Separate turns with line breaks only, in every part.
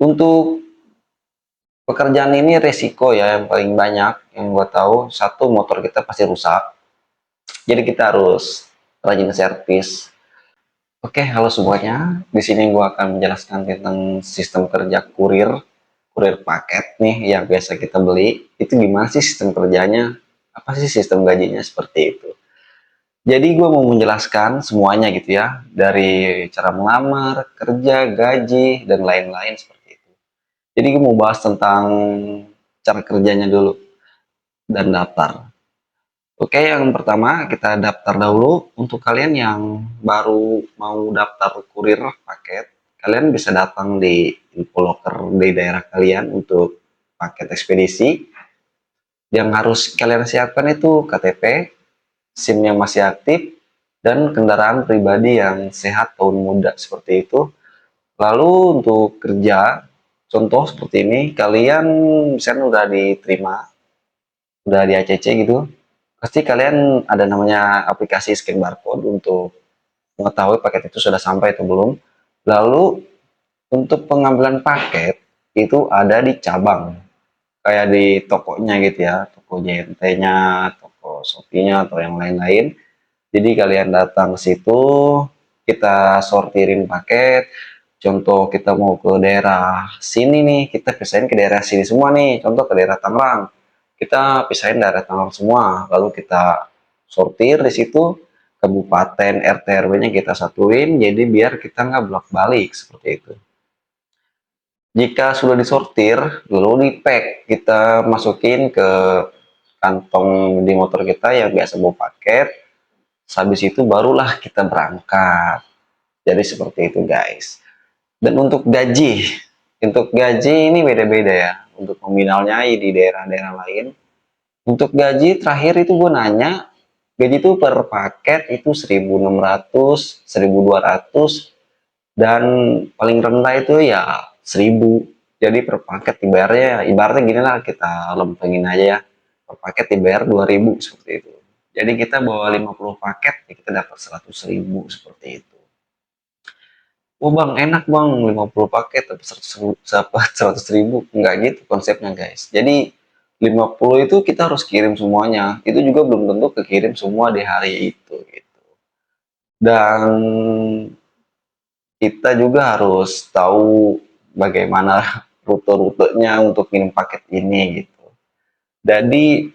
Untuk pekerjaan ini resiko ya yang paling banyak yang gue tahu. Satu, motor kita pasti rusak. Jadi kita harus rajin servis. Oke, halo semuanya. Di sini gue akan menjelaskan tentang sistem kerja kurir paket nih yang biasa kita beli. Itu gimana sih sistem kerjanya? Apa sih sistem gajinya seperti itu? Jadi gue mau menjelaskan semuanya gitu ya, dari cara melamar, kerja, gaji, dan lain-lain seperti itu. Jadi gue mau bahas tentang cara kerjanya dulu dan daftar. Oke, yang pertama kita daftar dahulu. Untuk kalian yang baru mau daftar kurir paket, kalian bisa datang di infoloker di daerah kalian untuk paket ekspedisi. Yang harus kalian siapkan itu KTP, SIM yang masih aktif, dan kendaraan pribadi yang sehat tahun muda seperti itu. Lalu untuk kerja, contoh seperti ini, kalian misalnya udah diterima, udah di ACC gitu, pasti kalian ada namanya aplikasi scan barcode untuk mengetahui paket itu sudah sampai atau belum. Lalu untuk pengambilan paket itu ada di cabang, kayak di tokonya gitu ya, toko JNT-nya, toko Shopee-nya atau yang lain-lain. Jadi kalian datang ke situ, kita sortirin paket. Contoh kita mau ke daerah sini nih, kita pisahin ke daerah sini semua nih. Contoh ke daerah Tangerang, kita pisahin daerah Tangerang semua. Lalu kita sortir di situ, kabupaten RT RW-nya kita satuin. Jadi biar kita nggak bolak-balik seperti itu. Jika sudah disortir, lalu di-pack, kita masukin ke kantong di motor kita yang biasa bawa paket. Habis itu barulah kita berangkat. Jadi seperti itu guys. Dan untuk gaji ini beda-beda ya. Untuk nominalnya di daerah-daerah lain. Untuk gaji terakhir itu gue nanya, gaji itu per paket itu 1.600, 1.200, dan paling rendah itu ya 1.000. Jadi per paket dibayarnya, ibaratnya gini lah, kita lempengin aja ya. Per paket dibayar 2.000 seperti itu. Jadi kita bawa 50 paket, ya kita dapat 100.000 seperti itu. Oh bang, enak bang, 50 paket tapi 100.000. Enggak gitu konsepnya guys. Jadi 50 itu kita harus kirim semuanya. Itu juga belum tentu kekirim semua di hari itu gitu. Dan kita juga harus tahu bagaimana rute-rutenya untuk kirim paket ini gitu. Jadi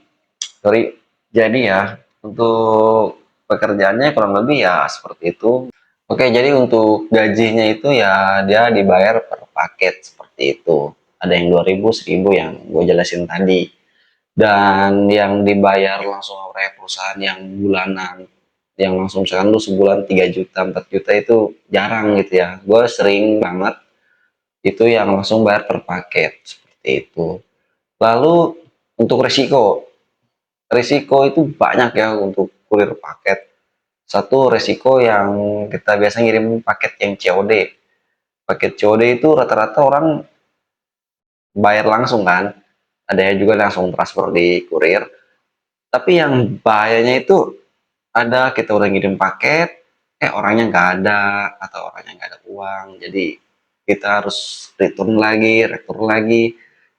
sorry, jadi ya untuk pekerjaannya kurang lebih ya seperti itu. Oke, jadi untuk gajinya itu ya dia dibayar per paket seperti itu. Ada yang 2.000, 1.000 yang gue jelasin tadi. Dan yang dibayar langsung oleh perusahaan yang bulanan, yang langsung misalkan lu sebulan 3 juta, 4 juta itu jarang gitu ya. Gue sering banget itu yang langsung bayar per paket seperti itu. Lalu untuk risiko itu banyak ya untuk kurir paket. Satu resiko yang kita biasa ngirim paket yang COD. Paket COD itu rata-rata orang bayar langsung kan. Ada yang juga langsung transfer di kurir. Tapi yang bahayanya itu ada kita udah ngirim paket, orangnya nggak ada atau orangnya nggak ada uang. Jadi kita harus return lagi.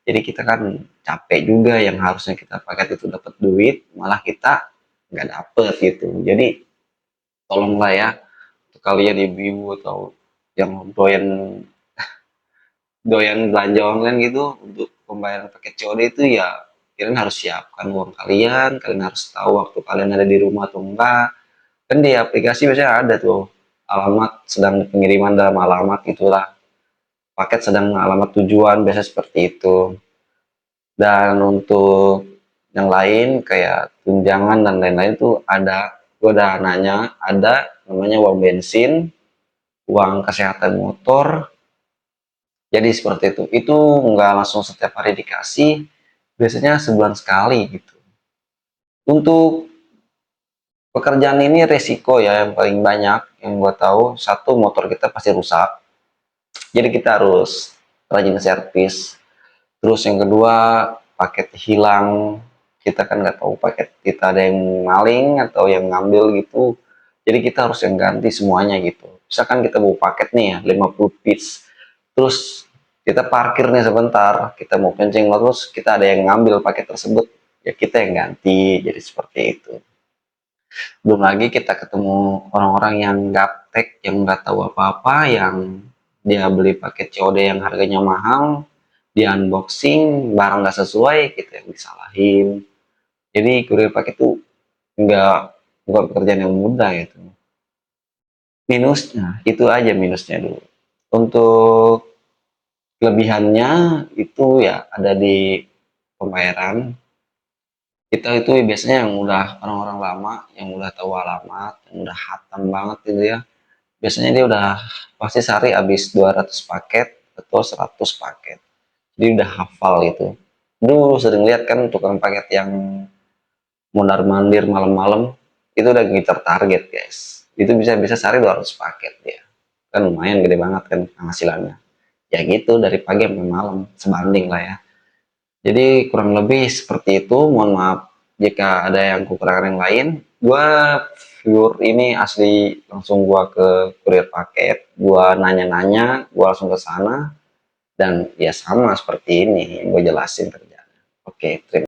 Jadi kita kan capek juga, yang harusnya kita paket itu dapat duit, malah kita nggak dapet gitu. Jadi tolonglah ya untuk kalian ibu-ibu atau yang doyan doyan belanja online gitu, untuk pembayaran paket COD itu ya kalian harus siapkan uang kalian. Kalian harus tahu waktu kalian ada di rumah atau enggak. Kan di aplikasi biasanya ada tuh alamat sedang pengiriman, dalam alamat itulah paket sedang alamat tujuan, biasa seperti itu. Dan untuk yang lain kayak tunjangan dan lain-lain tuh ada, gue udah nanya, ada namanya uang bensin, uang kesehatan motor. Jadi seperti itu nggak langsung setiap hari dikasih, biasanya sebulan sekali gitu. Untuk pekerjaan ini resiko ya yang paling banyak yang gue tahu. Satu, motor kita pasti rusak, jadi kita harus rajin servis. Terus yang kedua, paket hilang, kita kan nggak tahu paket kita ada yang maling atau yang ngambil gitu. Jadi kita harus yang ganti semuanya gitu. Misalkan kita bawa paket nih ya 50 piece, terus Kita parkir nih sebentar, kita mau kencing terus kita ada yang ngambil paket tersebut, ya kita yang ganti, jadi seperti itu. Belum lagi kita ketemu orang-orang yang gaptek, yang nggak tahu apa-apa, yang dia beli paket COD yang harganya mahal, dia unboxing, barang nggak sesuai, kita yang disalahin. Jadi kurir paket itu nggak bukan pekerjaan yang mudah gitu. Minusnya, itu aja minusnya dulu. Untuk kelebihannya itu ya ada di pembayaran. Kita itu biasanya yang udah orang-orang lama, yang udah tahu alamat, yang udah hatam banget gitu ya. Biasanya dia udah pasti sehari habis 200 paket atau 100 paket. Jadi udah hafal itu. Dulu sering lihat kan tukang paket yang mondar-mandir malam-malam itu udah ngincer target, guys. Itu bisa sehari 200 paket dia. Kan lumayan gede banget kan penghasilannya. Ya gitu dari pagi sampai malam sebanding lah ya. Jadi kurang lebih seperti itu. Mohon maaf jika ada yang kekurangan yang lain. Gua viewer ini asli langsung gua ke kurir paket, gua nanya-nanya, gua langsung ke sana dan ya sama seperti ini yang gue jelasin kerjanya. Oke, terima